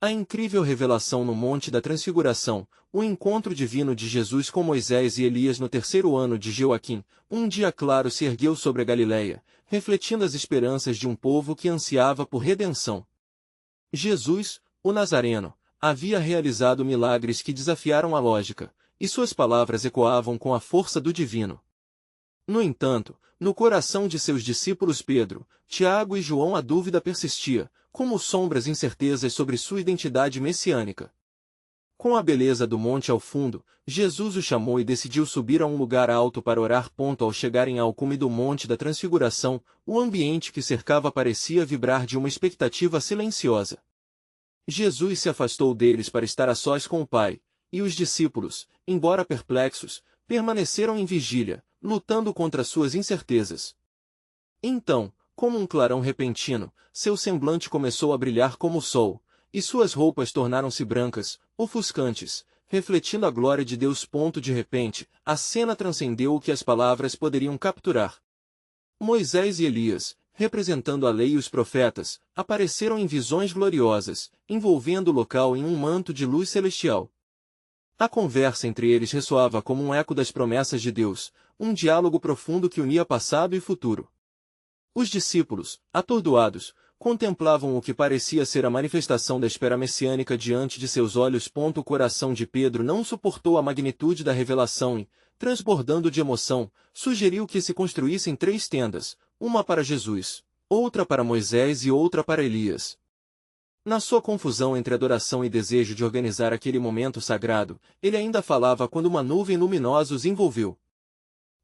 A incrível revelação no Monte da Transfiguração, o encontro divino de Jesus com Moisés e Elias no terceiro ano de Joaquim, um dia claro se ergueu sobre a Galileia, refletindo as esperanças de um povo que ansiava por redenção. Jesus, o Nazareno, havia realizado milagres que desafiaram a lógica, e suas palavras ecoavam com a força do divino. No entanto, no coração de seus discípulos Pedro, Tiago e João a dúvida persistia, como sombras incertezas sobre sua identidade messiânica. Com a beleza do monte ao fundo, Jesus o chamou e decidiu subir a um lugar alto para orar. Ao chegarem ao cume do Monte da Transfiguração, o ambiente que cercava parecia vibrar de uma expectativa silenciosa. Jesus se afastou deles para estar a sós com o Pai, e os discípulos, embora perplexos, permaneceram em vigília, lutando contra suas incertezas. Então, como um clarão repentino, seu semblante começou a brilhar como o sol, e suas roupas tornaram-se brancas, ofuscantes, refletindo a glória de Deus. De repente, a cena transcendeu o que as palavras poderiam capturar. Moisés e Elias, representando a lei e os profetas, apareceram em visões gloriosas, envolvendo o local em um manto de luz celestial. A conversa entre eles ressoava como um eco das promessas de Deus, um diálogo profundo que unia passado e futuro. Os discípulos, atordoados, contemplavam o que parecia ser a manifestação da espera messiânica diante de seus olhos. O coração de Pedro não suportou a magnitude da revelação e, transbordando de emoção, sugeriu que se construíssem 3 tendas, uma para Jesus, outra para Moisés e outra para Elias. Na sua confusão entre adoração e desejo de organizar aquele momento sagrado, ele ainda falava quando uma nuvem luminosa os envolveu.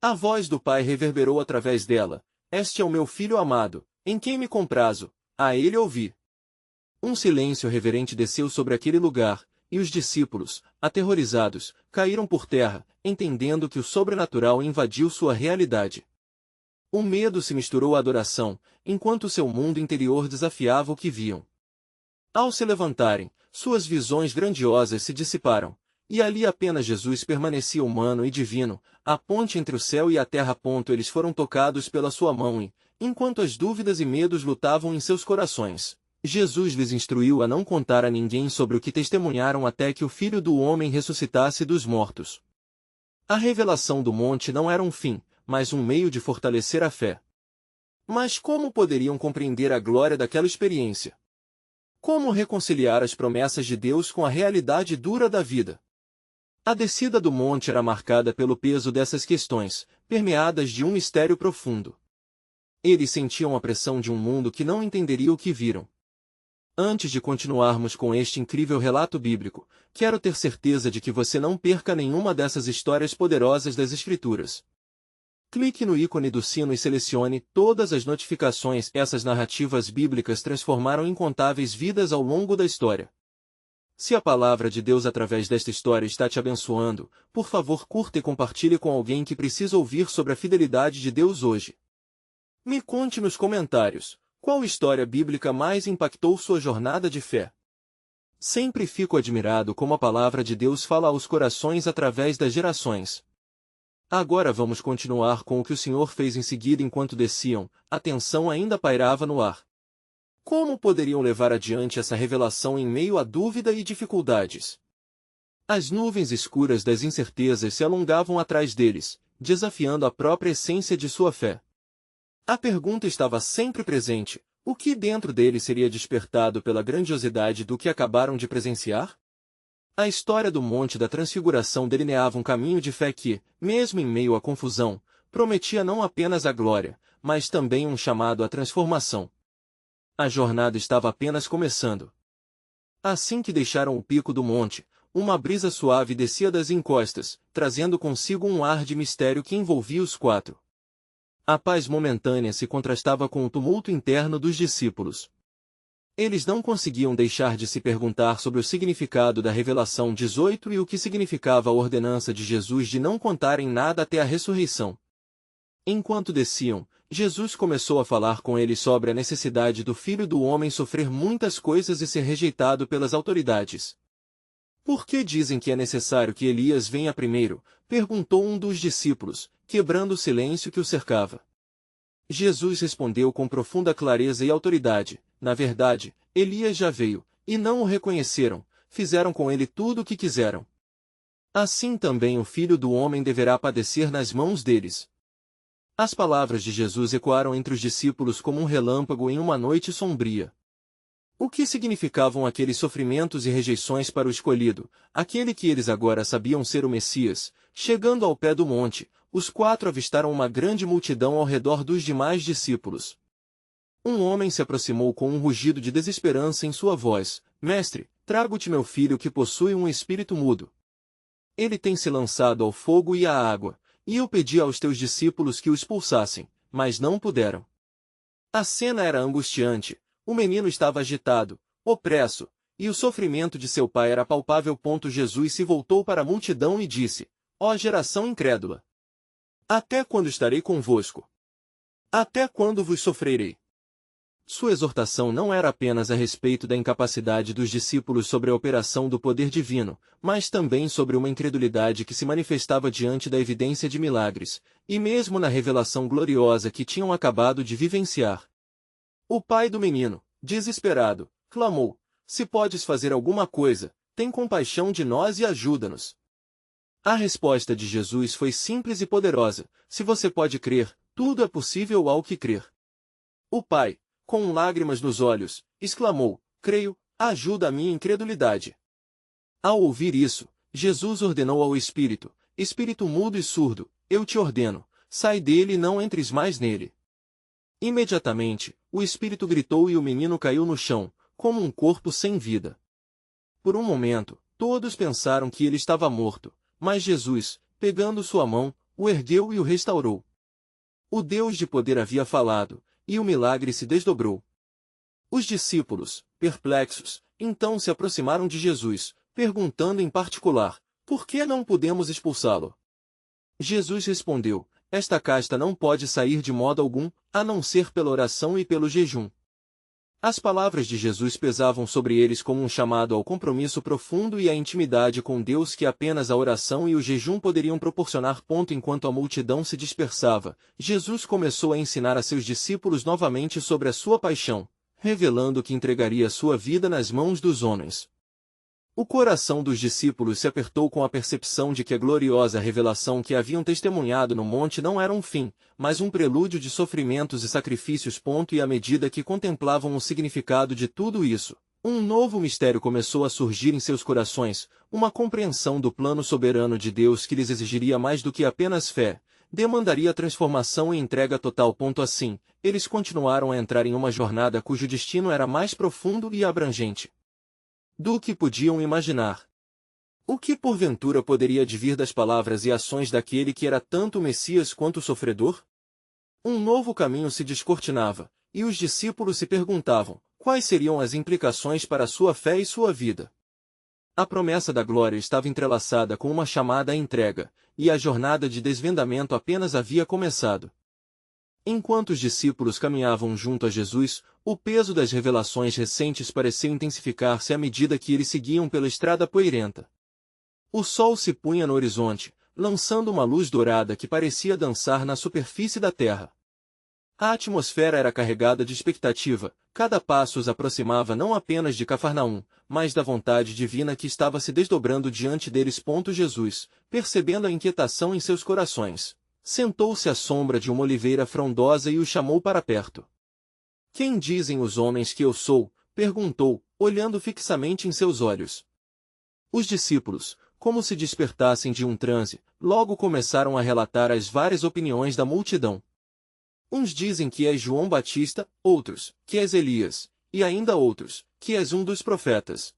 A voz do Pai reverberou através dela: "Este é o meu Filho amado, em quem me comprazo, a ele ouvi." Um silêncio reverente desceu sobre aquele lugar, e os discípulos, aterrorizados, caíram por terra, entendendo que o sobrenatural invadiu sua realidade. O medo se misturou à adoração, enquanto seu mundo interior desafiava o que viam. Ao se levantarem, suas visões grandiosas se dissiparam, e ali apenas Jesus permanecia humano e divino, a ponte entre o céu e a terra. Eles foram tocados pela sua mão e, enquanto as dúvidas e medos lutavam em seus corações, Jesus lhes instruiu a não contar a ninguém sobre o que testemunharam até que o Filho do Homem ressuscitasse dos mortos. A revelação do monte não era um fim, mas um meio de fortalecer a fé. Mas como poderiam compreender a glória daquela experiência? Como reconciliar as promessas de Deus com a realidade dura da vida? A descida do monte era marcada pelo peso dessas questões, permeadas de um mistério profundo. Eles sentiam a pressão de um mundo que não entenderia o que viram. Antes de continuarmos com este incrível relato bíblico, quero ter certeza de que você não perca nenhuma dessas histórias poderosas das Escrituras. Clique no ícone do sino e selecione todas as notificações. Essas narrativas bíblicas transformaram incontáveis vidas ao longo da história. Se a palavra de Deus através desta história está te abençoando, por favor curta e compartilhe com alguém que precisa ouvir sobre a fidelidade de Deus hoje. Me conte nos comentários, qual história bíblica mais impactou sua jornada de fé? Sempre fico admirado como a palavra de Deus fala aos corações através das gerações. Agora vamos continuar com o que o Senhor fez em seguida. Enquanto desciam, a tensão ainda pairava no ar. Como poderiam levar adiante essa revelação em meio à dúvida e dificuldades? As nuvens escuras das incertezas se alongavam atrás deles, desafiando a própria essência de sua fé. A pergunta estava sempre presente: o que dentro deles seria despertado pela grandiosidade do que acabaram de presenciar? A história do Monte da Transfiguração delineava um caminho de fé que, mesmo em meio à confusão, prometia não apenas a glória, mas também um chamado à transformação. A jornada estava apenas começando. Assim que deixaram o pico do monte, uma brisa suave descia das encostas, trazendo consigo um ar de mistério que envolvia os 4. A paz momentânea se contrastava com o tumulto interno dos discípulos. Eles não conseguiam deixar de se perguntar sobre o significado da revelação 18 e o que significava a ordenança de Jesus de não contarem nada até a ressurreição. Enquanto desciam, Jesus começou a falar com eles sobre a necessidade do Filho do Homem sofrer muitas coisas e ser rejeitado pelas autoridades. "Por que dizem que é necessário que Elias venha primeiro?" perguntou um dos discípulos, quebrando o silêncio que o cercava. Jesus respondeu com profunda clareza e autoridade: "Na verdade, Elias já veio, e não o reconheceram, fizeram com ele tudo o que quiseram. Assim também o Filho do Homem deverá padecer nas mãos deles. As palavras de Jesus ecoaram entre os discípulos como um relâmpago em uma noite sombria. O que significavam aqueles sofrimentos e rejeições para o escolhido, aquele que eles agora sabiam ser o Messias? Chegando ao pé do monte, os 4 avistaram uma grande multidão ao redor dos demais discípulos. Um homem se aproximou com um rugido de desesperança em sua voz: Mestre, trago-te meu filho que possui um espírito mudo. Ele tem se lançado ao fogo e à água, e eu pedi aos teus discípulos que o expulsassem, mas não puderam. A cena era angustiante, o menino estava agitado, opresso, e o sofrimento de seu pai era palpável. Jesus se voltou para a multidão e disse: Ó geração incrédula! Até quando estarei convosco? Até quando vos sofrerei? Sua exortação não era apenas a respeito da incapacidade dos discípulos sobre a operação do poder divino, mas também sobre uma incredulidade que se manifestava diante da evidência de milagres, e mesmo na revelação gloriosa que tinham acabado de vivenciar. O pai do menino, desesperado, clamou: Se podes fazer alguma coisa, tem compaixão de nós e ajuda-nos. A resposta de Jesus foi simples e poderosa: Se você pode crer, tudo é possível ao que crer. O pai, com lágrimas nos olhos, exclamou: Creio, ajuda a minha incredulidade. Ao ouvir isso, Jesus ordenou ao espírito: Espírito mudo e surdo, eu te ordeno, sai dele e não entres mais nele. Imediatamente, o espírito gritou e o menino caiu no chão, como um corpo sem vida. Por um momento, todos pensaram que ele estava morto, mas Jesus, pegando sua mão, o ergueu e o restaurou. O Deus de poder havia falado, e o milagre se desdobrou. Os discípulos, perplexos, então se aproximaram de Jesus, perguntando em particular: Por que não podemos expulsá-lo? Jesus respondeu: Esta casta não pode sair de modo algum, a não ser pela oração e pelo jejum. As palavras de Jesus pesavam sobre eles como um chamado ao compromisso profundo e à intimidade com Deus que apenas a oração e o jejum poderiam proporcionar. Enquanto a multidão se dispersava, Jesus começou a ensinar a seus discípulos novamente sobre a sua paixão, revelando que entregaria sua vida nas mãos dos homens. O coração dos discípulos se apertou com a percepção de que a gloriosa revelação que haviam testemunhado no monte não era um fim, mas um prelúdio de sofrimentos e sacrifícios. E à medida que contemplavam o significado de tudo isso, um novo mistério começou a surgir em seus corações, uma compreensão do plano soberano de Deus que lhes exigiria mais do que apenas fé, demandaria transformação e entrega total. Assim, eles continuaram a entrar em uma jornada cujo destino era mais profundo e abrangente do que podiam imaginar. O que porventura poderia advir das palavras e ações daquele que era tanto o Messias quanto o sofredor? Um novo caminho se descortinava, e os discípulos se perguntavam: quais seriam as implicações para sua fé e sua vida? A promessa da glória estava entrelaçada com uma chamada à entrega, e a jornada de desvendamento apenas havia começado. Enquanto os discípulos caminhavam junto a Jesus, o peso das revelações recentes pareceu intensificar-se à medida que eles seguiam pela estrada poeirenta. O sol se punha no horizonte, lançando uma luz dourada que parecia dançar na superfície da terra. A atmosfera era carregada de expectativa, cada passo os aproximava não apenas de Cafarnaum, mas da vontade divina que estava se desdobrando diante deles. Jesus, percebendo a inquietação em seus corações, sentou-se à sombra de uma oliveira frondosa e o chamou para perto. Quem dizem os homens que eu sou? Perguntou, olhando fixamente em seus olhos. Os discípulos, como se despertassem de um transe, logo começaram a relatar as várias opiniões da multidão. Uns dizem que és João Batista, outros, que és Elias, e ainda outros, que és um dos profetas.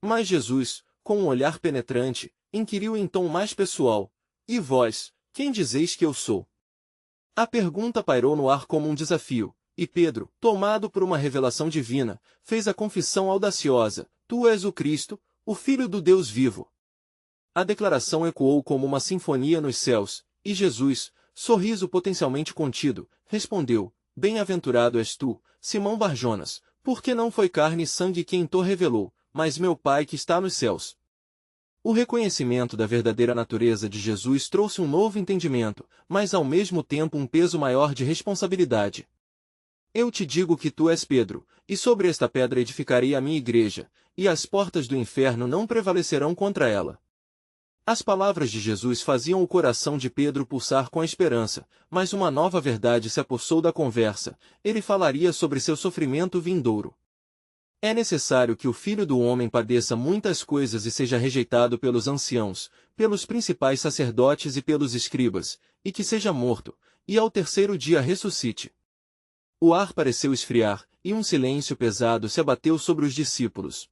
Mas Jesus, com um olhar penetrante, inquiriu em tom mais pessoal: E vós, quem dizeis que eu sou? A pergunta pairou no ar como um desafio, e Pedro, tomado por uma revelação divina, fez a confissão audaciosa: Tu és o Cristo, o Filho do Deus vivo. A declaração ecoou como uma sinfonia nos céus, e Jesus, sorriso potencialmente contido, respondeu: Bem-aventurado és tu, Simão Barjonas, porque não foi carne e sangue quem te revelou, mas meu Pai que está nos céus. O reconhecimento da verdadeira natureza de Jesus trouxe um novo entendimento, mas ao mesmo tempo um peso maior de responsabilidade. Eu te digo que tu és Pedro, e sobre esta pedra edificarei a minha igreja, e as portas do inferno não prevalecerão contra ela. As palavras de Jesus faziam o coração de Pedro pulsar com a esperança, mas uma nova verdade se apossou da conversa. Ele falaria sobre seu sofrimento vindouro. É necessário que o Filho do Homem padeça muitas coisas e seja rejeitado pelos anciãos, pelos principais sacerdotes e pelos escribas, e que seja morto, e ao terceiro dia ressuscite. O ar pareceu esfriar, e um silêncio pesado se abateu sobre os discípulos.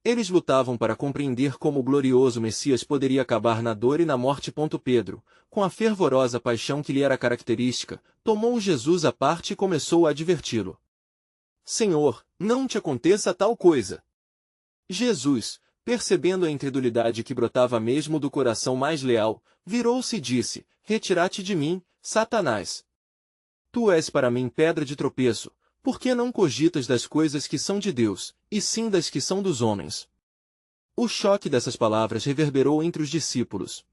Eles lutavam para compreender como o glorioso Messias poderia acabar na dor e na morte. Pedro, com a fervorosa paixão que lhe era característica, tomou Jesus à parte e começou a adverti-lo. Senhor, não te aconteça tal coisa. Jesus, percebendo a incredulidade que brotava mesmo do coração mais leal, virou-se e disse, retira-te de mim, Satanás. Tu és para mim pedra de tropeço, por que não cogitas das coisas que são de Deus, e sim das que são dos homens? O choque dessas palavras reverberou entre os discípulos.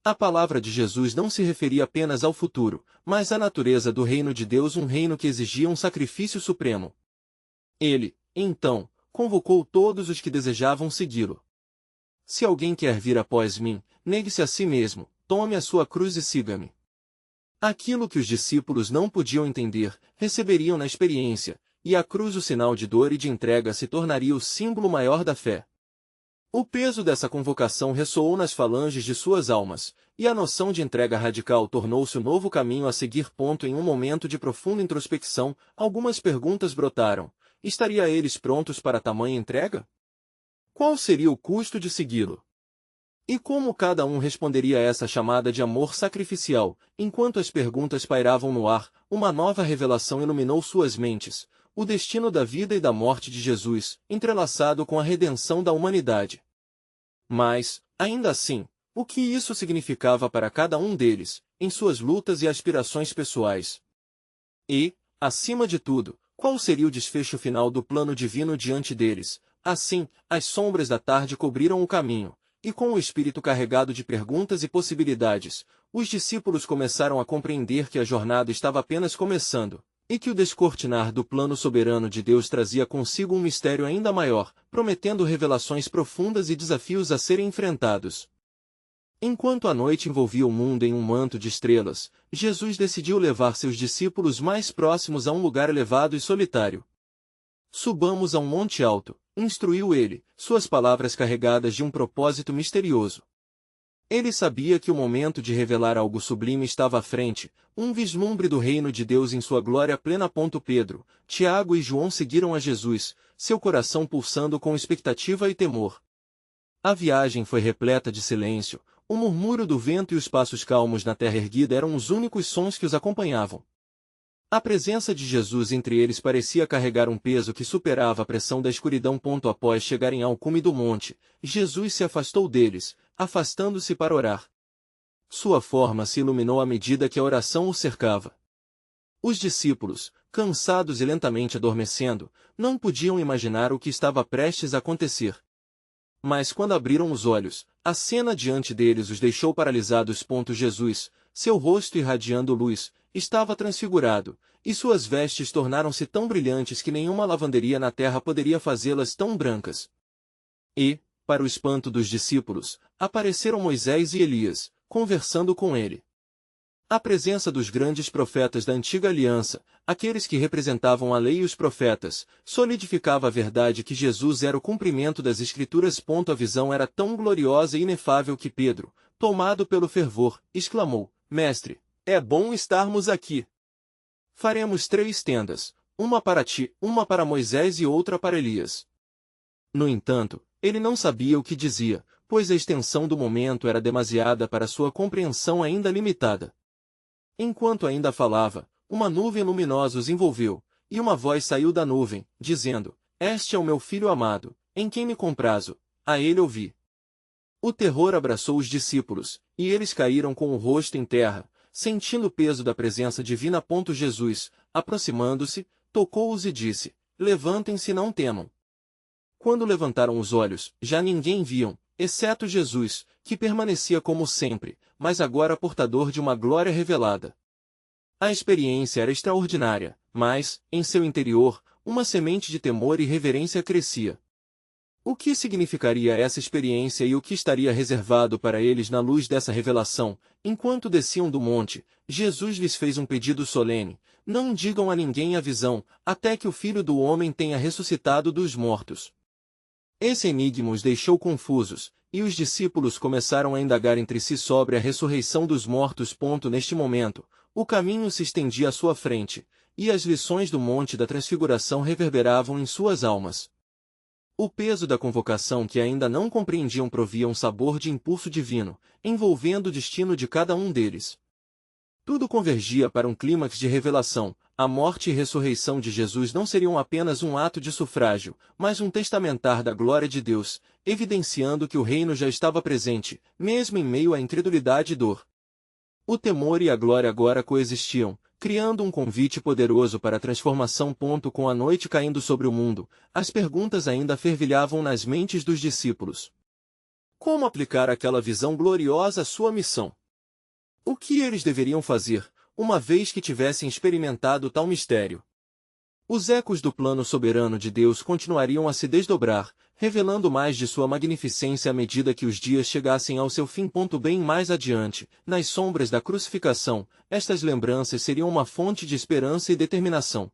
A palavra de Jesus não se referia apenas ao futuro, mas à natureza do reino de Deus, um reino que exigia um sacrifício supremo. Ele, então, convocou todos os que desejavam segui-lo. Se alguém quer vir após mim, negue-se a si mesmo, tome a sua cruz e siga-me. Aquilo que os discípulos não podiam entender, receberiam na experiência, e a cruz, o sinal de dor e de entrega, se tornaria o símbolo maior da fé. O peso dessa convocação ressoou nas falanges de suas almas, e a noção de entrega radical tornou-se o novo caminho a seguir. Em um momento de profunda introspecção, algumas perguntas brotaram. Estaria eles prontos para tamanha entrega? Qual seria o custo de segui-lo? E como cada um responderia a essa chamada de amor sacrificial? Enquanto as perguntas pairavam no ar, uma nova revelação iluminou suas mentes, o destino da vida e da morte de Jesus, entrelaçado com a redenção da humanidade. Mas, ainda assim, o que isso significava para cada um deles, em suas lutas e aspirações pessoais? E, acima de tudo, qual seria o desfecho final do plano divino diante deles? Assim, as sombras da tarde cobriram o caminho. E com o espírito carregado de perguntas e possibilidades, os discípulos começaram a compreender que a jornada estava apenas começando, e que o descortinar do plano soberano de Deus trazia consigo um mistério ainda maior, prometendo revelações profundas e desafios a serem enfrentados. Enquanto a noite envolvia o mundo em um manto de estrelas, Jesus decidiu levar seus discípulos mais próximos a um lugar elevado e solitário. Subamos a um monte alto, instruiu ele, suas palavras carregadas de um propósito misterioso. Ele sabia que o momento de revelar algo sublime estava à frente, um vislumbre do reino de Deus em sua glória plena. Pedro, Tiago e João seguiram a Jesus, seu coração pulsando com expectativa e temor. A viagem foi repleta de silêncio, o murmúrio do vento e os passos calmos na terra erguida eram os únicos sons que os acompanhavam. A presença de Jesus entre eles parecia carregar um peso que superava a pressão da escuridão. Após chegarem ao cume do monte, Jesus se afastou deles, afastando-se para orar. Sua forma se iluminou à medida que a oração o cercava. Os discípulos, cansados e lentamente adormecendo, não podiam imaginar o que estava prestes a acontecer. Mas quando abriram os olhos, a cena diante deles os deixou paralisados. Jesus, seu rosto irradiando luz, estava transfigurado, e suas vestes tornaram-se tão brilhantes que nenhuma lavanderia na terra poderia fazê-las tão brancas. E, para o espanto dos discípulos, apareceram Moisés e Elias, conversando com ele. A presença dos grandes profetas da antiga aliança, aqueles que representavam a lei e os profetas, solidificava a verdade que Jesus era o cumprimento das Escrituras. A visão era tão gloriosa e inefável que Pedro, tomado pelo fervor, exclamou, Mestre, é bom estarmos aqui. Faremos 3 tendas, uma para ti, uma para Moisés e outra para Elias. No entanto, ele não sabia o que dizia, pois a extensão do momento era demasiada para sua compreensão ainda limitada. Enquanto ainda falava, uma nuvem luminosa os envolveu, e uma voz saiu da nuvem, dizendo, Este é o meu filho amado, em quem me comprazo, a ele ouvi. O terror abraçou os discípulos, e eles caíram com o rosto em terra, sentindo o peso da presença divina. Jesus, aproximando-se, tocou-os e disse, Levantem-se e não temam. Quando levantaram os olhos, já ninguém viam, exceto Jesus, que permanecia como sempre, mas agora portador de uma glória revelada. A experiência era extraordinária, mas, em seu interior, uma semente de temor e reverência crescia. O que significaria essa experiência e o que estaria reservado para eles na luz dessa revelação? Enquanto desciam do monte, Jesus lhes fez um pedido solene: não digam a ninguém a visão, até que o Filho do Homem tenha ressuscitado dos mortos. Esse enigma os deixou confusos, e os discípulos começaram a indagar entre si sobre a ressurreição dos mortos. Neste momento, o caminho se estendia à sua frente, e as lições do Monte da Transfiguração reverberavam em suas almas. O peso da convocação que ainda não compreendiam provia um sabor de impulso divino, envolvendo o destino de cada um deles. Tudo convergia para um clímax de revelação. A morte e ressurreição de Jesus não seriam apenas um ato de sufrágio, mas um testamentar da glória de Deus, evidenciando que o reino já estava presente, mesmo em meio à incredulidade e dor. O temor e a glória agora coexistiam, criando um convite poderoso para a transformação. Com a noite caindo sobre o mundo, as perguntas ainda fervilhavam nas mentes dos discípulos. Como aplicar aquela visão gloriosa à sua missão? O que eles deveriam fazer, uma vez que tivessem experimentado tal mistério? Os ecos do plano soberano de Deus continuariam a se desdobrar, revelando mais de sua magnificência à medida que os dias chegassem ao seu fim. Bem mais adiante, nas sombras da crucificação, estas lembranças seriam uma fonte de esperança e determinação.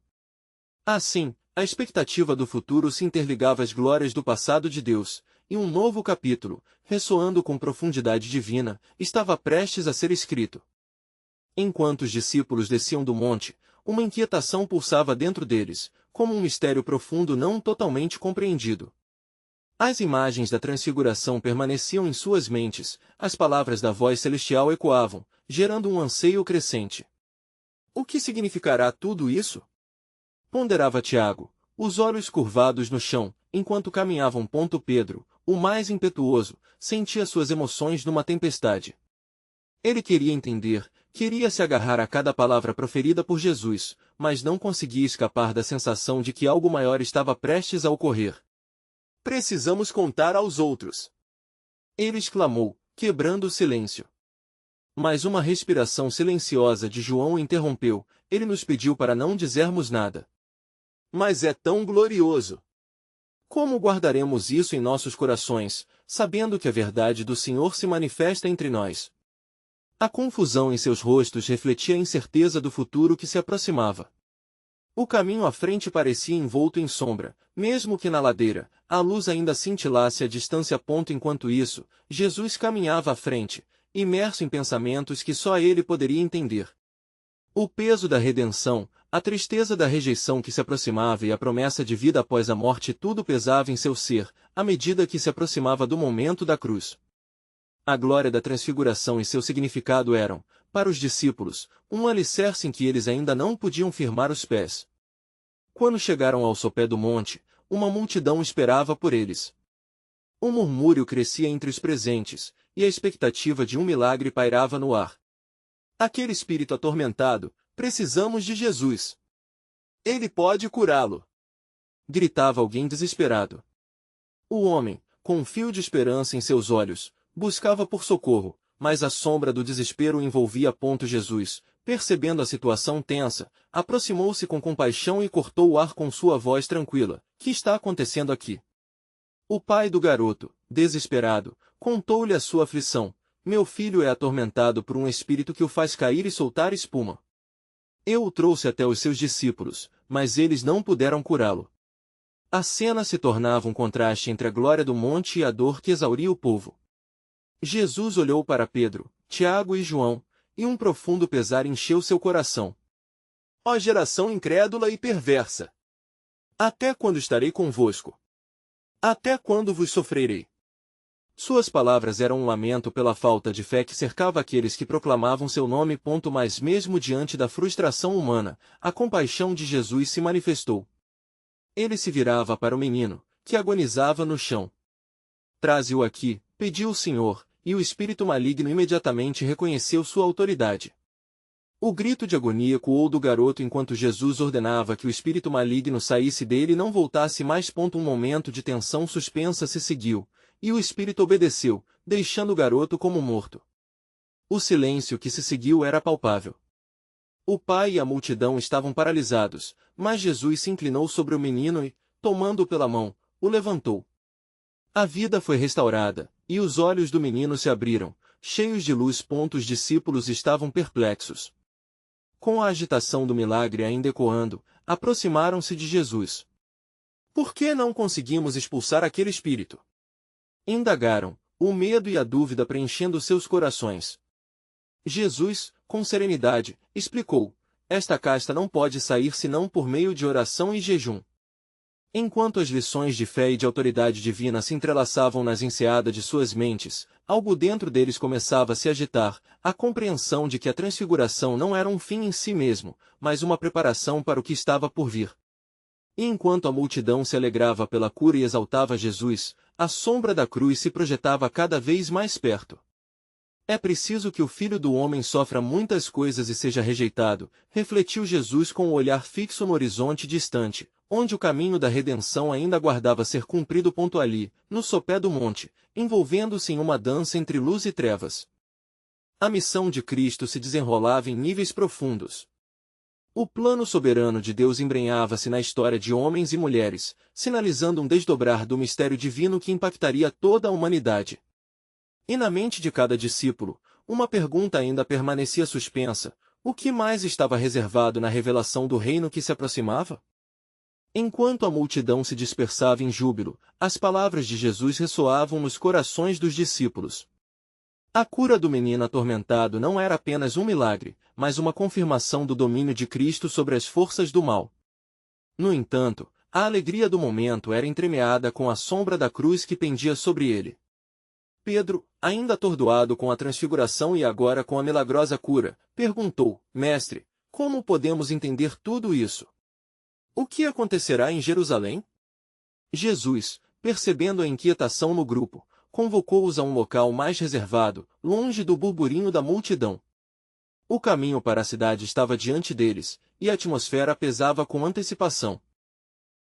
Assim, a expectativa do futuro se interligava às glórias do passado de Deus, e um novo capítulo, ressoando com profundidade divina, estava prestes a ser escrito. Enquanto os discípulos desciam do monte, uma inquietação pulsava dentro deles, como um mistério profundo não totalmente compreendido. As imagens da transfiguração permaneciam em suas mentes, as palavras da voz celestial ecoavam, gerando um anseio crescente. O que significará tudo isso? Ponderava Tiago, os olhos curvados no chão, enquanto caminhavam. Pedro, o mais impetuoso, sentia suas emoções numa tempestade. Ele queria entender, queria se agarrar a cada palavra proferida por Jesus, mas não conseguia escapar da sensação de que algo maior estava prestes a ocorrer. Precisamos contar aos outros. Ele exclamou, quebrando o silêncio. Mas uma respiração silenciosa de João o interrompeu. Ele nos pediu para não dizermos nada. Mas é tão glorioso! Como guardaremos isso em nossos corações, sabendo que a verdade do Senhor se manifesta entre nós? A confusão em seus rostos refletia a incerteza do futuro que se aproximava. O caminho à frente parecia envolto em sombra, mesmo que na ladeira, a luz ainda cintilasse à distância. Enquanto isso, Jesus caminhava à frente, imerso em pensamentos que só ele poderia entender. O peso da redenção, a tristeza da rejeição que se aproximava e a promessa de vida após a morte, tudo pesava em seu ser, à medida que se aproximava do momento da cruz. A glória da transfiguração e seu significado eram, para os discípulos, um alicerce em que eles ainda não podiam firmar os pés. Quando chegaram ao sopé do monte, uma multidão esperava por eles. Um murmúrio crescia entre os presentes, e a expectativa de um milagre pairava no ar. Aquele espírito atormentado, precisamos de Jesus. Ele pode curá-lo! Gritava alguém desesperado. O homem, com um fio de esperança em seus olhos, buscava por socorro, mas a sombra do desespero o envolvia. Jesus, percebendo a situação tensa, aproximou-se com compaixão e cortou o ar com sua voz tranquila. Que está acontecendo aqui? O pai do garoto, desesperado, contou-lhe a sua aflição. Meu filho é atormentado por um espírito que o faz cair e soltar espuma. Eu o trouxe até os seus discípulos, mas eles não puderam curá-lo. A cena se tornava um contraste entre a glória do monte e a dor que exauria o povo. Jesus olhou para Pedro, Tiago e João, e um profundo pesar encheu seu coração. Ó geração incrédula e perversa! Até quando estarei convosco? Até quando vos sofrerei? Suas palavras eram um lamento pela falta de fé que cercava aqueles que proclamavam seu nome. Mas mesmo diante da frustração humana, a compaixão de Jesus se manifestou. Ele se virava para o menino, que agonizava no chão. Traze-o aqui, pediu o Senhor, e o espírito maligno imediatamente reconheceu sua autoridade. O grito de agonia ecoou do garoto enquanto Jesus ordenava que o espírito maligno saísse dele e não voltasse mais. Um momento de tensão suspensa se seguiu, e o espírito obedeceu, deixando o garoto como morto. O silêncio que se seguiu era palpável. O pai e a multidão estavam paralisados, mas Jesus se inclinou sobre o menino e, tomando-o pela mão, o levantou. A vida foi restaurada, e os olhos do menino se abriram, cheios de luz. Os discípulos estavam perplexos. Com a agitação do milagre ainda ecoando, aproximaram-se de Jesus. Por que não conseguimos expulsar aquele espírito? Indagaram, o medo e a dúvida preenchendo seus corações. Jesus, com serenidade, explicou: esta casta não pode sair senão por meio de oração e jejum. Enquanto as lições de fé e de autoridade divina se entrelaçavam nas enseadas de suas mentes, algo dentro deles começava a se agitar, a compreensão de que a transfiguração não era um fim em si mesmo, mas uma preparação para o que estava por vir. E enquanto a multidão se alegrava pela cura e exaltava Jesus, a sombra da cruz se projetava cada vez mais perto. É preciso que o Filho do Homem sofra muitas coisas e seja rejeitado, refletiu Jesus com o olhar fixo no horizonte distante, onde o caminho da redenção ainda aguardava ser cumprido. Ali, no sopé do monte, envolvendo-se em uma dança entre luz e trevas. A missão de Cristo se desenrolava em níveis profundos. O plano soberano de Deus embrenhava-se na história de homens e mulheres, sinalizando um desdobrar do mistério divino que impactaria toda a humanidade. E na mente de cada discípulo, uma pergunta ainda permanecia suspensa: o que mais estava reservado na revelação do reino que se aproximava? Enquanto a multidão se dispersava em júbilo, as palavras de Jesus ressoavam nos corações dos discípulos. A cura do menino atormentado não era apenas um milagre, mas uma confirmação do domínio de Cristo sobre as forças do mal. No entanto, a alegria do momento era entremeada com a sombra da cruz que pendia sobre ele. Pedro, ainda atordoado com a transfiguração e agora com a milagrosa cura, perguntou: Mestre, como podemos entender tudo isso? O que acontecerá em Jerusalém? Jesus, percebendo a inquietação no grupo, convocou-os a um local mais reservado, longe do burburinho da multidão. O caminho para a cidade estava diante deles, e a atmosfera pesava com antecipação.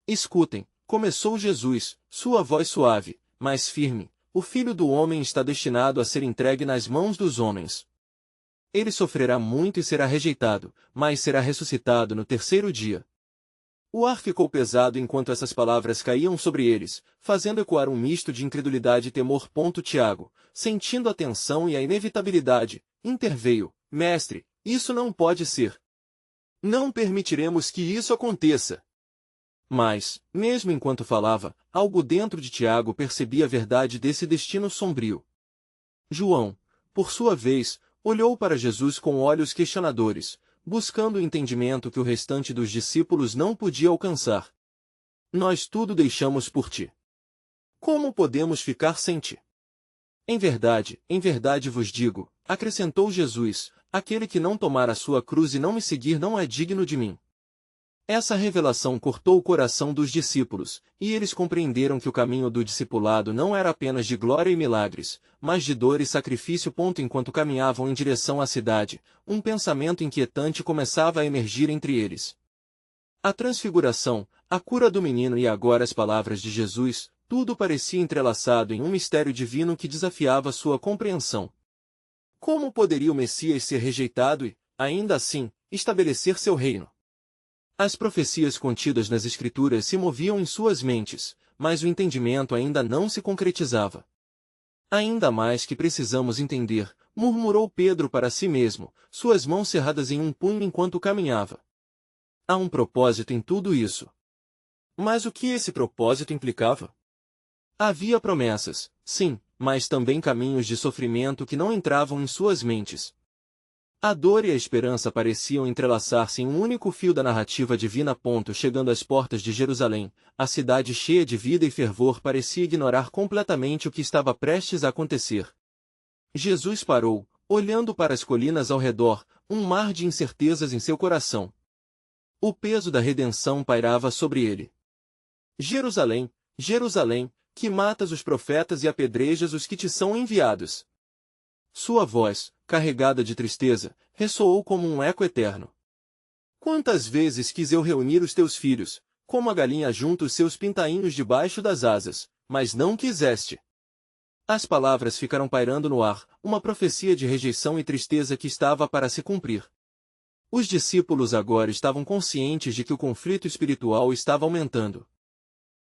Escutem, começou Jesus, sua voz suave, mas firme: o Filho do Homem está destinado a ser entregue nas mãos dos homens. Ele sofrerá muito e será rejeitado, mas será ressuscitado no terceiro dia. O ar ficou pesado enquanto essas palavras caíam sobre eles, fazendo ecoar um misto de incredulidade e temor. Tiago, sentindo a tensão e a inevitabilidade, interveio: Mestre, isso não pode ser. Não permitiremos que isso aconteça. Mas, mesmo enquanto falava, algo dentro de Tiago percebia a verdade desse destino sombrio. João, por sua vez, olhou para Jesus com olhos questionadores, buscando o entendimento que o restante dos discípulos não podia alcançar. Nós tudo deixamos por ti. Como podemos ficar sem ti? Em verdade vos digo, acrescentou Jesus, aquele que não tomar a sua cruz e não me seguir não é digno de mim. Essa revelação cortou o coração dos discípulos, e eles compreenderam que o caminho do discipulado não era apenas de glória e milagres, mas de dor e sacrifício. Enquanto caminhavam em direção à cidade, um pensamento inquietante começava a emergir entre eles. A transfiguração, a cura do menino e agora as palavras de Jesus, tudo parecia entrelaçado em um mistério divino que desafiava sua compreensão. Como poderia o Messias ser rejeitado e, ainda assim, estabelecer seu reino? As profecias contidas nas Escrituras se moviam em suas mentes, mas o entendimento ainda não se concretizava. Ainda mais que precisamos entender, murmurou Pedro para si mesmo, suas mãos cerradas em um punho enquanto caminhava. Há um propósito em tudo isso. Mas o que esse propósito implicava? Havia promessas, sim, mas também caminhos de sofrimento que não entravam em suas mentes. A dor e a esperança pareciam entrelaçar-se em um único fio da narrativa divina. Chegando às portas de Jerusalém, a cidade cheia de vida e fervor parecia ignorar completamente o que estava prestes a acontecer. Jesus parou, olhando para as colinas ao redor, um mar de incertezas em seu coração. O peso da redenção pairava sobre ele. Jerusalém, Jerusalém, que matas os profetas e apedrejas os que te são enviados. Sua voz, carregada de tristeza, ressoou como um eco eterno. Quantas vezes quis eu reunir os teus filhos, como a galinha junta os seus pintainhos debaixo das asas, mas não quiseste. As palavras ficaram pairando no ar, uma profecia de rejeição e tristeza que estava para se cumprir. Os discípulos agora estavam conscientes de que o conflito espiritual estava aumentando.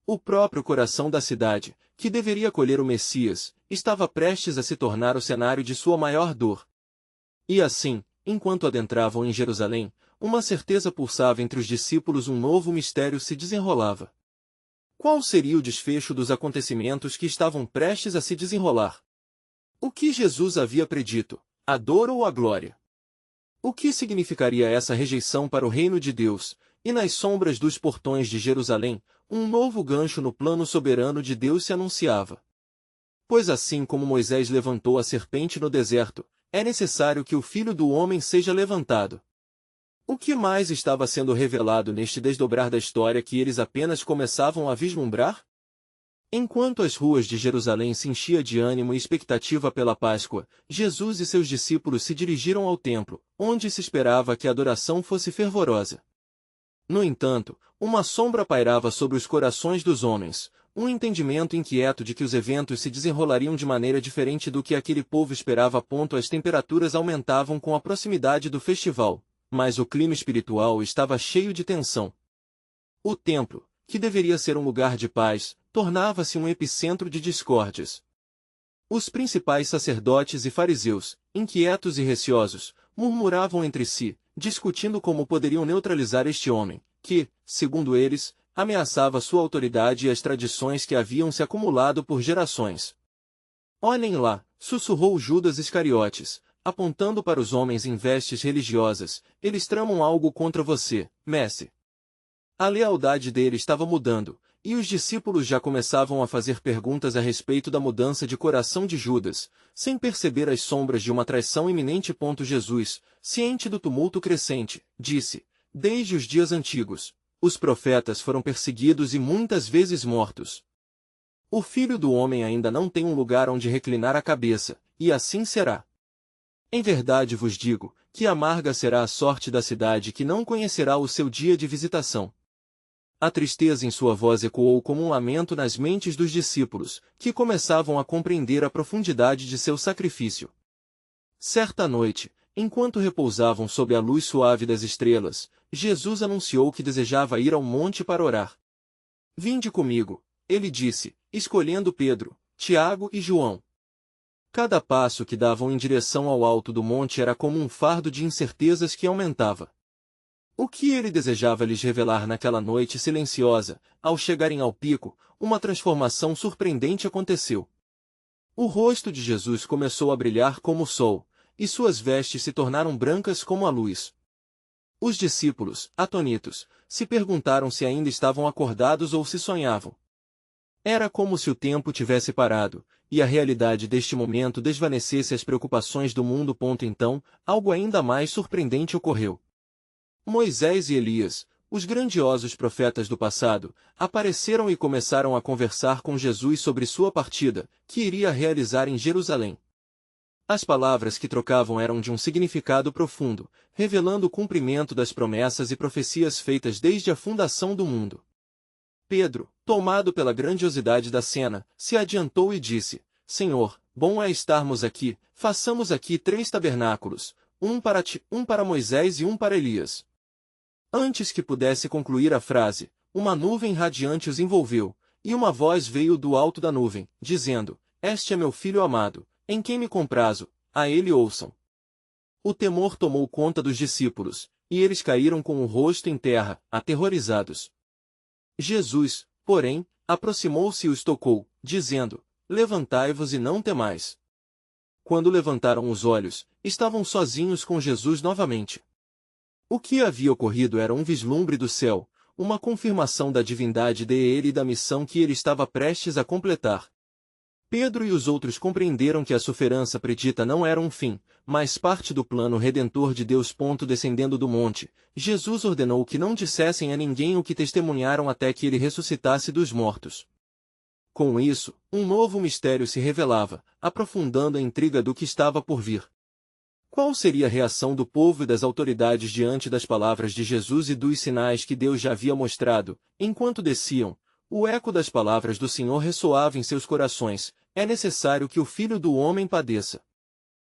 O próprio coração da cidade, que deveria acolher o Messias, estava prestes a se tornar o cenário de sua maior dor. E assim, enquanto adentravam em Jerusalém, uma certeza pulsava entre os discípulos, um novo mistério se desenrolava. Qual seria o desfecho dos acontecimentos que estavam prestes a se desenrolar? O que Jesus havia predito, a dor ou a glória? O que significaria essa rejeição para o reino de Deus, e nas sombras dos portões de Jerusalém, um novo gancho no plano soberano de Deus se anunciava? Pois assim como Moisés levantou a serpente no deserto, é necessário que o Filho do Homem seja levantado. O que mais estava sendo revelado neste desdobrar da história que eles apenas começavam a vislumbrar? Enquanto as ruas de Jerusalém se enchiam de ânimo e expectativa pela Páscoa, Jesus e seus discípulos se dirigiram ao templo, onde se esperava que a adoração fosse fervorosa. No entanto, uma sombra pairava sobre os corações dos homens, um entendimento inquieto de que os eventos se desenrolariam de maneira diferente do que aquele povo esperava. As temperaturas aumentavam com a proximidade do festival, mas o clima espiritual estava cheio de tensão. O templo, que deveria ser um lugar de paz, tornava-se um epicentro de discórdias. Os principais sacerdotes e fariseus, inquietos e receosos, murmuravam entre si, discutindo como poderiam neutralizar este homem, que, segundo eles, ameaçava sua autoridade e as tradições que haviam se acumulado por gerações. Olhem lá, sussurrou Judas Iscariotes, apontando para os homens em vestes religiosas, eles tramam algo contra você, mestre. A lealdade dele estava mudando, e os discípulos já começavam a fazer perguntas a respeito da mudança de coração de Judas, sem perceber as sombras de uma traição iminente. Jesus, ciente do tumulto crescente, disse, desde os dias antigos, os profetas foram perseguidos e muitas vezes mortos. O Filho do Homem ainda não tem um lugar onde reclinar a cabeça, e assim será. Em verdade vos digo, que amarga será a sorte da cidade que não conhecerá o seu dia de visitação. A tristeza em sua voz ecoou como um lamento nas mentes dos discípulos, que começavam a compreender a profundidade de seu sacrifício. Certa noite, enquanto repousavam sob a luz suave das estrelas, Jesus anunciou que desejava ir ao monte para orar. Vinde comigo, ele disse, escolhendo Pedro, Tiago e João. Cada passo que davam em direção ao alto do monte era como um fardo de incertezas que aumentava. O que ele desejava lhes revelar naquela noite silenciosa, ao chegarem ao pico, uma transformação surpreendente aconteceu. O rosto de Jesus começou a brilhar como o sol, e suas vestes se tornaram brancas como a luz. Os discípulos, atônitos, se perguntaram se ainda estavam acordados ou se sonhavam. Era como se o tempo tivesse parado, e a realidade deste momento desvanecesse as preocupações do mundo. Então, algo ainda mais surpreendente ocorreu. Moisés e Elias, os grandiosos profetas do passado, apareceram e começaram a conversar com Jesus sobre sua partida, que iria realizar em Jerusalém. As palavras que trocavam eram de um significado profundo, revelando o cumprimento das promessas e profecias feitas desde a fundação do mundo. Pedro, tomado pela grandiosidade da cena, se adiantou e disse, Senhor, bom é estarmos aqui, façamos aqui 3 tabernáculos, um para ti, um para Moisés e um para Elias. Antes que pudesse concluir a frase, uma nuvem radiante os envolveu, e uma voz veio do alto da nuvem, dizendo, Este é meu filho amado, em quem me comprazo, a ele ouçam. O temor tomou conta dos discípulos, e eles caíram com o rosto em terra, aterrorizados. Jesus, porém, aproximou-se e os tocou, dizendo, Levantai-vos e não temais. Quando levantaram os olhos, estavam sozinhos com Jesus novamente. O que havia ocorrido era um vislumbre do céu, uma confirmação da divindade dele e da missão que ele estava prestes a completar. Pedro e os outros compreenderam que a sofrança predita não era um fim, mas parte do plano redentor de Deus. Descendendo do monte, Jesus ordenou que não dissessem a ninguém o que testemunharam até que ele ressuscitasse dos mortos. Com isso, um novo mistério se revelava, aprofundando a intriga do que estava por vir. Qual seria a reação do povo e das autoridades diante das palavras de Jesus e dos sinais que Deus já havia mostrado? Enquanto desciam, o eco das palavras do Senhor ressoava em seus corações, é necessário que o Filho do Homem padeça.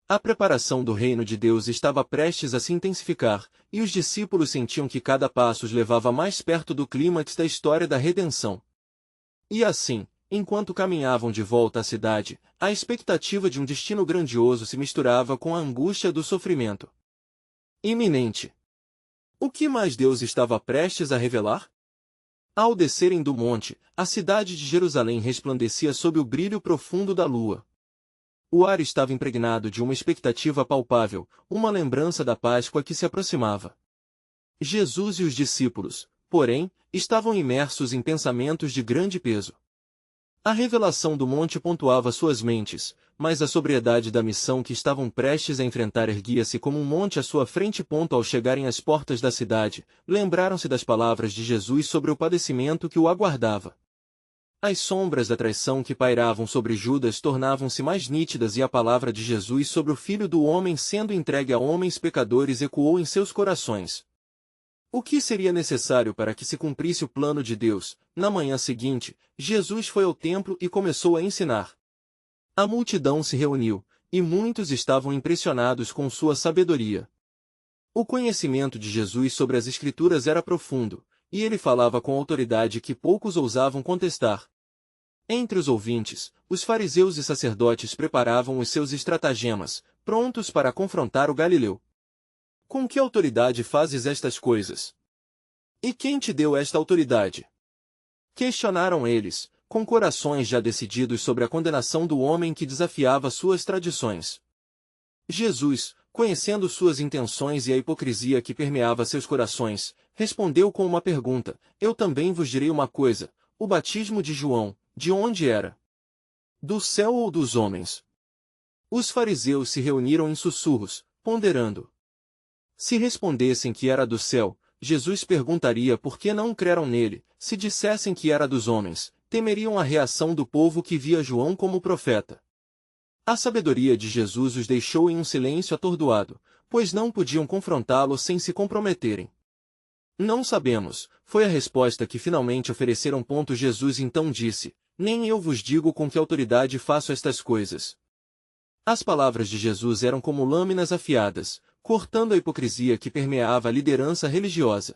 A preparação do reino de Deus estava prestes a se intensificar, e os discípulos sentiam que cada passo os levava mais perto do clímax da história da redenção. E assim, enquanto caminhavam de volta à cidade, a expectativa de um destino grandioso se misturava com a angústia do sofrimento iminente. O que mais Deus estava prestes a revelar? Ao descerem do monte, a cidade de Jerusalém resplandecia sob o brilho profundo da lua. O ar estava impregnado de uma expectativa palpável, uma lembrança da Páscoa que se aproximava. Jesus e os discípulos, porém, estavam imersos em pensamentos de grande peso. A revelação do monte pontuava suas mentes, mas a sobriedade da missão que estavam prestes a enfrentar erguia-se como um monte à sua frente. Ao chegarem às portas da cidade, lembraram-se das palavras de Jesus sobre o padecimento que o aguardava. As sombras da traição que pairavam sobre Judas tornavam-se mais nítidas e a palavra de Jesus sobre o Filho do Homem sendo entregue a homens pecadores ecoou em seus corações. O que seria necessário para que se cumprisse o plano de Deus? Na manhã seguinte, Jesus foi ao templo e começou a ensinar. A multidão se reuniu, e muitos estavam impressionados com sua sabedoria. O conhecimento de Jesus sobre as Escrituras era profundo, e ele falava com autoridade que poucos ousavam contestar. Entre os ouvintes, os fariseus e sacerdotes preparavam os seus estratagemas, prontos para confrontar o galileu. Com que autoridade fazes estas coisas? E quem te deu esta autoridade? Questionaram eles, com corações já decididos sobre a condenação do homem que desafiava suas tradições. Jesus, conhecendo suas intenções e a hipocrisia que permeava seus corações, respondeu com uma pergunta: Eu também vos direi uma coisa, o batismo de João, de onde era? Do céu ou dos homens? Os fariseus se reuniram em sussurros, ponderando. Se respondessem que era do céu, Jesus perguntaria por que não creram nele. Se dissessem que era dos homens, temeriam a reação do povo que via João como profeta. A sabedoria de Jesus os deixou em um silêncio atordoado, pois não podiam confrontá-lo sem se comprometerem. Não sabemos, foi a resposta que finalmente ofereceram. Jesus então disse: Nem eu vos digo com que autoridade faço estas coisas. As palavras de Jesus eram como lâminas afiadas, cortando a hipocrisia que permeava a liderança religiosa.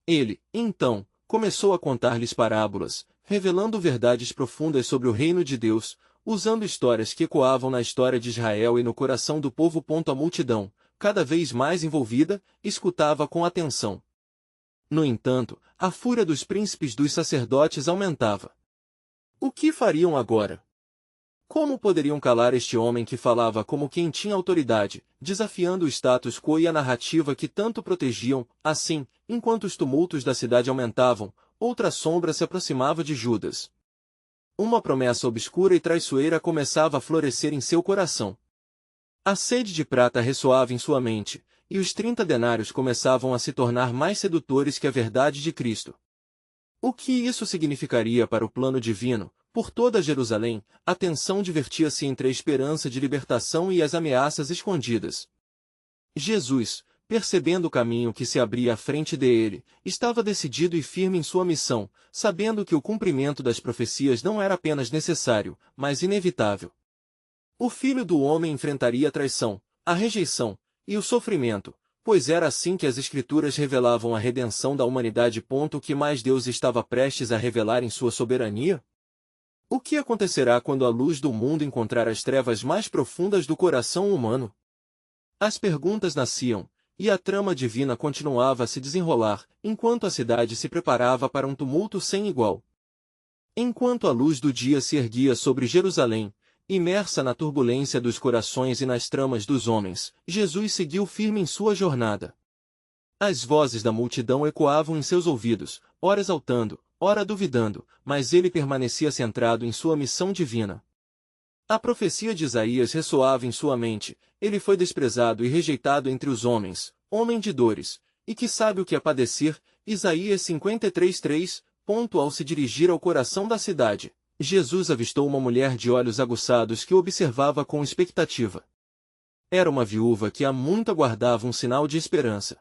Ele, então, começou a contar-lhes parábolas, revelando verdades profundas sobre o reino de Deus, usando histórias que ecoavam na história de Israel e no coração do povo. A multidão, cada vez mais envolvida, escutava com atenção. No entanto, a fúria dos príncipes dos sacerdotes aumentava. O que fariam agora? Como poderiam calar este homem que falava como quem tinha autoridade, desafiando o status quo e a narrativa que tanto protegiam? Assim, enquanto os tumultos da cidade aumentavam, outra sombra se aproximava de Judas. Uma promessa obscura e traiçoeira começava a florescer em seu coração. A sede de prata ressoava em sua mente, e os 30 denários começavam a se tornar mais sedutores que a verdade de Cristo. O que isso significaria para o plano divino? Por toda Jerusalém, a tensão divertia-se entre a esperança de libertação e as ameaças escondidas. Jesus, percebendo o caminho que se abria à frente dele, estava decidido e firme em sua missão, sabendo que o cumprimento das profecias não era apenas necessário, mas inevitável. O Filho do Homem enfrentaria a traição, a rejeição e o sofrimento, pois era assim que as Escrituras revelavam a redenção da humanidade. O que mais Deus estava prestes a revelar em sua soberania? O que acontecerá quando a luz do mundo encontrar as trevas mais profundas do coração humano? As perguntas nasciam, e a trama divina continuava a se desenrolar, enquanto a cidade se preparava para um tumulto sem igual. Enquanto a luz do dia se erguia sobre Jerusalém, imersa na turbulência dos corações e nas tramas dos homens, Jesus seguiu firme em sua jornada. As vozes da multidão ecoavam em seus ouvidos, ora exaltando, ora duvidando, mas ele permanecia centrado em sua missão divina. A profecia de Isaías ressoava em sua mente: ele foi desprezado e rejeitado entre os homens, homem de dores, e que sabe o que é padecer. Isaías 53:3. Ao se dirigir ao coração da cidade, Jesus avistou uma mulher de olhos aguçados que o observava com expectativa. Era uma viúva que há muito aguardava um sinal de esperança.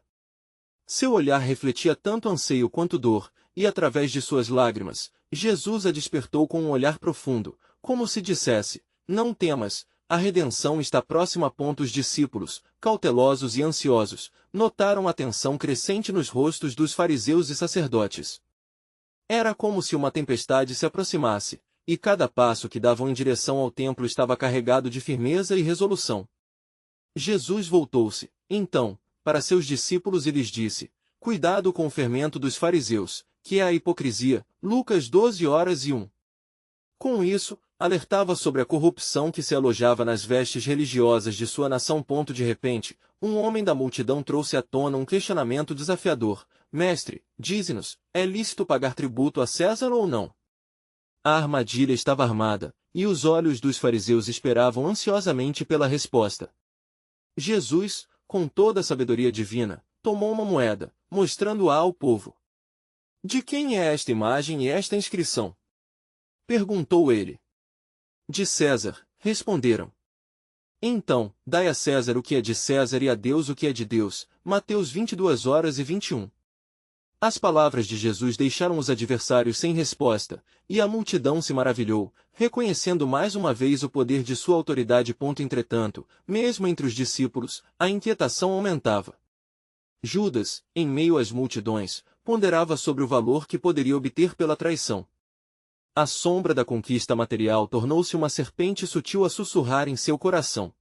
Seu olhar refletia tanto anseio quanto dor, e através de suas lágrimas, Jesus a despertou com um olhar profundo, como se dissesse: Não temas, a redenção está próxima. Os discípulos, cautelosos e ansiosos, notaram a tensão crescente nos rostos dos fariseus e sacerdotes. Era como se uma tempestade se aproximasse, e cada passo que davam em direção ao templo estava carregado de firmeza e resolução. Jesus voltou-se, então, para seus discípulos e lhes disse: cuidado com o fermento dos fariseus, que é a hipocrisia. Lucas 12:1. Com isso, alertava sobre a corrupção que se alojava nas vestes religiosas de sua nação. De repente, um homem da multidão trouxe à tona um questionamento desafiador: Mestre, dize-nos, é lícito pagar tributo a César ou não? A armadilha estava armada, e os olhos dos fariseus esperavam ansiosamente pela resposta. Jesus, com toda a sabedoria divina, tomou uma moeda, mostrando-a ao povo. De quem é esta imagem e esta inscrição? Perguntou ele. De César, responderam. Então, dai a César o que é de César e a Deus o que é de Deus. Mateus 22:21. As palavras de Jesus deixaram os adversários sem resposta, e a multidão se maravilhou, reconhecendo mais uma vez o poder de sua autoridade. Entretanto, mesmo entre os discípulos, a inquietação aumentava. Judas, em meio às multidões, ponderava sobre o valor que poderia obter pela traição. A sombra da conquista material tornou-se uma serpente sutil a sussurrar em seu coração.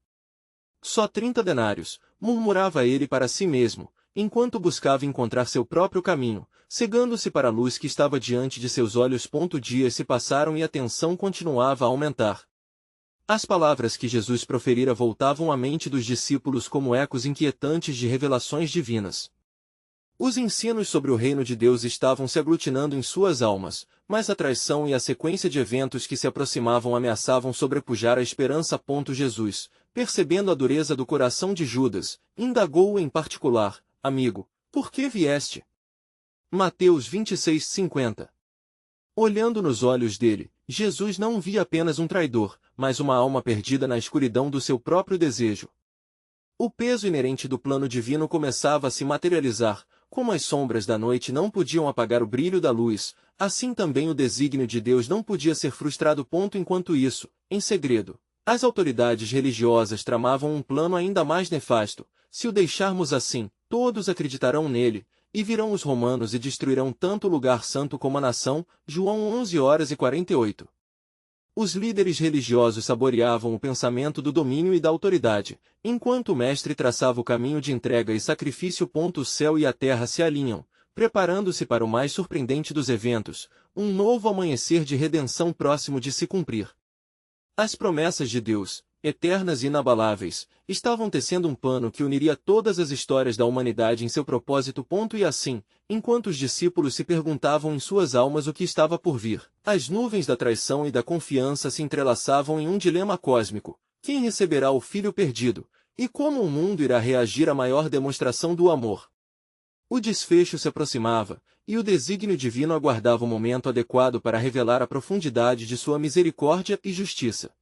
Só 30 denários, murmurava ele para si mesmo, enquanto buscava encontrar seu próprio caminho, cegando-se para a luz que estava diante de seus olhos. Dias se passaram e a tensão continuava a aumentar. As palavras que Jesus proferira voltavam à mente dos discípulos como ecos inquietantes de revelações divinas. Os ensinos sobre o reino de Deus estavam se aglutinando em suas almas, mas a traição e a sequência de eventos que se aproximavam ameaçavam sobrepujar a esperança. Jesus, percebendo a dureza do coração de Judas, indagou-o em particular: amigo, por que vieste? Mateus 26:50. Olhando nos olhos dele, Jesus não via apenas um traidor, mas uma alma perdida na escuridão do seu próprio desejo. O peso inerente do plano divino começava a se materializar. Como as sombras da noite não podiam apagar o brilho da luz, assim também o desígnio de Deus não podia ser frustrado. Enquanto isso, em segredo, as autoridades religiosas tramavam um plano ainda mais nefasto. Se o deixarmos assim, todos acreditarão nele, e virão os romanos e destruirão tanto o lugar santo como a nação. João 11:48. Os líderes religiosos saboreavam o pensamento do domínio e da autoridade, enquanto o mestre traçava o caminho de entrega e sacrifício. O céu e a terra se alinham, preparando-se para o mais surpreendente dos eventos, um novo amanhecer de redenção próximo de se cumprir. As promessas de Deus, eternas e inabaláveis, estavam tecendo um pano que uniria todas as histórias da humanidade em seu propósito. E assim, enquanto os discípulos se perguntavam em suas almas o que estava por vir, as nuvens da traição e da confiança se entrelaçavam em um dilema cósmico: quem receberá o filho perdido? E como o mundo irá reagir à maior demonstração do amor? O desfecho se aproximava, e o desígnio divino aguardava o momento adequado para revelar a profundidade de sua misericórdia e justiça.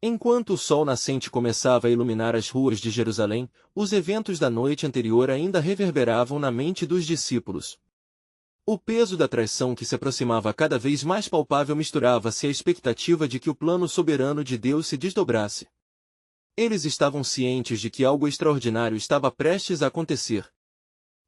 Enquanto o sol nascente começava a iluminar as ruas de Jerusalém, os eventos da noite anterior ainda reverberavam na mente dos discípulos. O peso da traição que se aproximava cada vez mais palpável misturava-se à expectativa de que o plano soberano de Deus se desdobrasse. Eles estavam cientes de que algo extraordinário estava prestes a acontecer.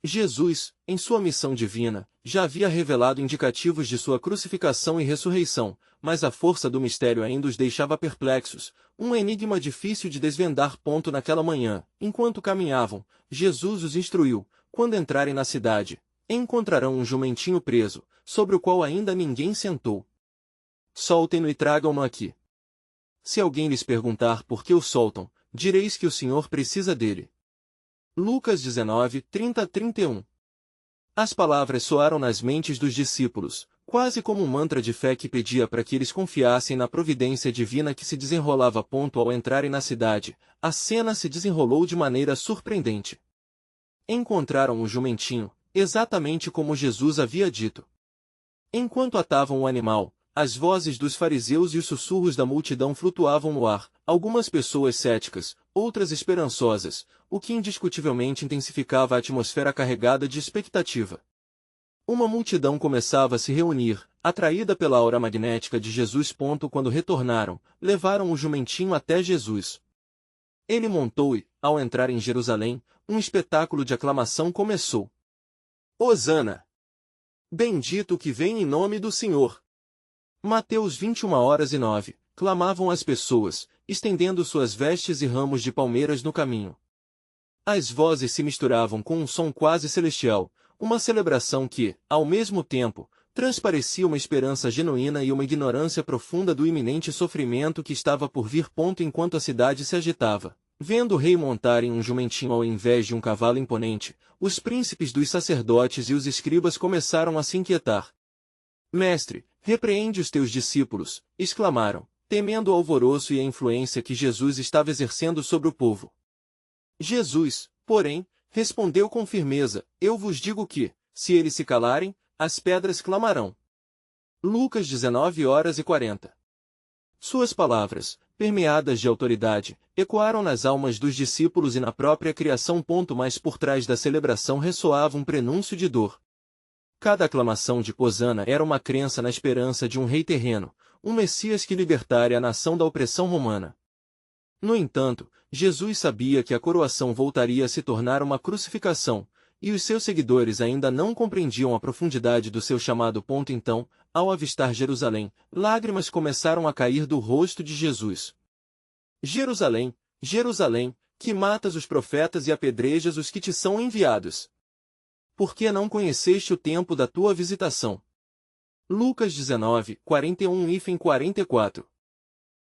Jesus, em sua missão divina, já havia revelado indicativos de sua crucificação e ressurreição, mas a força do mistério ainda os deixava perplexos, um enigma difícil de desvendar. Naquela manhã, enquanto caminhavam, Jesus os instruiu: quando entrarem na cidade, encontrarão um jumentinho preso, sobre o qual ainda ninguém sentou. Soltem-no e tragam-no aqui. Se alguém lhes perguntar por que o soltam, direis que o Senhor precisa dele. Lucas 19:30-31. As palavras soaram nas mentes dos discípulos, quase como um mantra de fé que pedia para que eles confiassem na providência divina que se desenrolava. Ao entrarem na cidade, a cena se desenrolou de maneira surpreendente. Encontraram o jumentinho, exatamente como Jesus havia dito. Enquanto atavam o animal, as vozes dos fariseus e os sussurros da multidão flutuavam no ar, algumas pessoas céticas, outras esperançosas, o que indiscutivelmente intensificava a atmosfera carregada de expectativa. Uma multidão começava a se reunir, atraída pela aura magnética de Jesus. Quando retornaram, levaram o jumentinho até Jesus. Ele montou e, ao entrar em Jerusalém, um espetáculo de aclamação começou. Hosana! Bendito o que vem em nome do Senhor! Mateus 21h09, clamavam as pessoas, estendendo suas vestes e ramos de palmeiras no caminho. As vozes se misturavam com um som quase celestial, uma celebração que, ao mesmo tempo, transparecia uma esperança genuína e uma ignorância profunda do iminente sofrimento que estava por vir. Enquanto a cidade se agitava, vendo o rei montar em um jumentinho ao invés de um cavalo imponente, os príncipes dos sacerdotes e os escribas começaram a se inquietar. Mestre, repreende os teus discípulos, exclamaram, temendo o alvoroço e a influência que Jesus estava exercendo sobre o povo. Jesus, porém, respondeu com firmeza, eu vos digo que, se eles se calarem, as pedras clamarão. Lucas 19h40. Suas palavras, permeadas de autoridade, ecoaram nas almas dos discípulos e na própria criação. Mas por trás da celebração ressoava um prenúncio de dor. Cada aclamação de Hosana era uma crença na esperança de um rei terreno, um Messias que libertaria a nação da opressão romana. No entanto, Jesus sabia que a coroação voltaria a se tornar uma crucificação, e os seus seguidores ainda não compreendiam a profundidade do seu chamado. Então, ao avistar Jerusalém, lágrimas começaram a cair do rosto de Jesus. Jerusalém, Jerusalém, que matas os profetas e apedrejas os que te são enviados. Por que não conheceste o tempo da tua visitação? Lucas 19:41-44.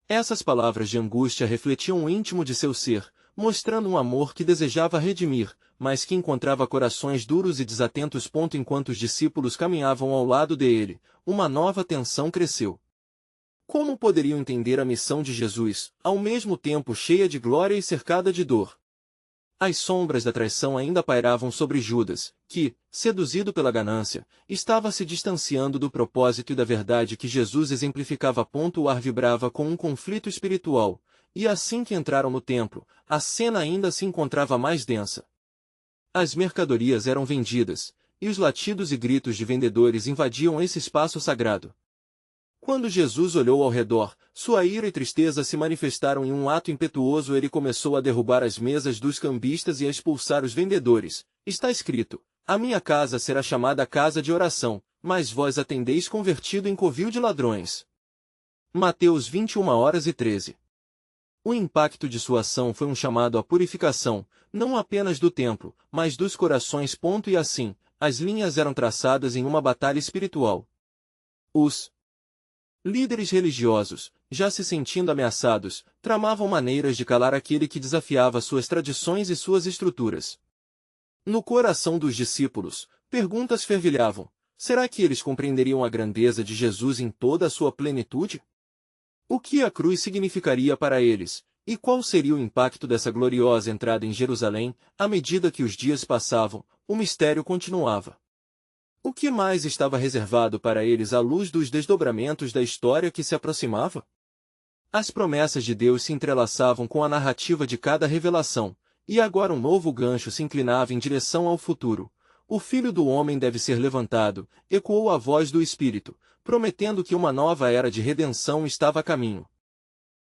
Essas palavras de angústia refletiam o íntimo de seu ser, mostrando um amor que desejava redimir, mas que encontrava corações duros e desatentos. Enquanto os discípulos caminhavam ao lado dele, uma nova tensão cresceu. Como poderiam entender a missão de Jesus, ao mesmo tempo cheia de glória e cercada de dor? As sombras da traição ainda pairavam sobre Judas, que, seduzido pela ganância, estava se distanciando do propósito e da verdade que Jesus exemplificava. O ar vibrava com um conflito espiritual, e assim que entraram no templo, a cena ainda se encontrava mais densa. As mercadorias eram vendidas, e os latidos e gritos de vendedores invadiam esse espaço sagrado. Quando Jesus olhou ao redor, sua ira e tristeza se manifestaram em um ato impetuoso. Ele começou a derrubar as mesas dos cambistas e a expulsar os vendedores. Está escrito, a minha casa será chamada casa de oração, mas vós a tendeis convertido em covil de ladrões. Mateus 21h13. O impacto de sua ação foi um chamado à purificação, não apenas do templo, mas dos corações. E assim, as linhas eram traçadas em uma batalha espiritual. Os líderes religiosos, já se sentindo ameaçados, tramavam maneiras de calar aquele que desafiava suas tradições e suas estruturas. No coração dos discípulos, perguntas fervilhavam. Será que eles compreenderiam a grandeza de Jesus em toda a sua plenitude? O que a cruz significaria para eles, e qual seria o impacto dessa gloriosa entrada em Jerusalém? À medida que os dias passavam, o mistério continuava. O que mais estava reservado para eles à luz dos desdobramentos da história que se aproximava? As promessas de Deus se entrelaçavam com a narrativa de cada revelação, e agora um novo gancho se inclinava em direção ao futuro. O Filho do Homem deve ser levantado, ecoou a voz do Espírito, prometendo que uma nova era de redenção estava a caminho.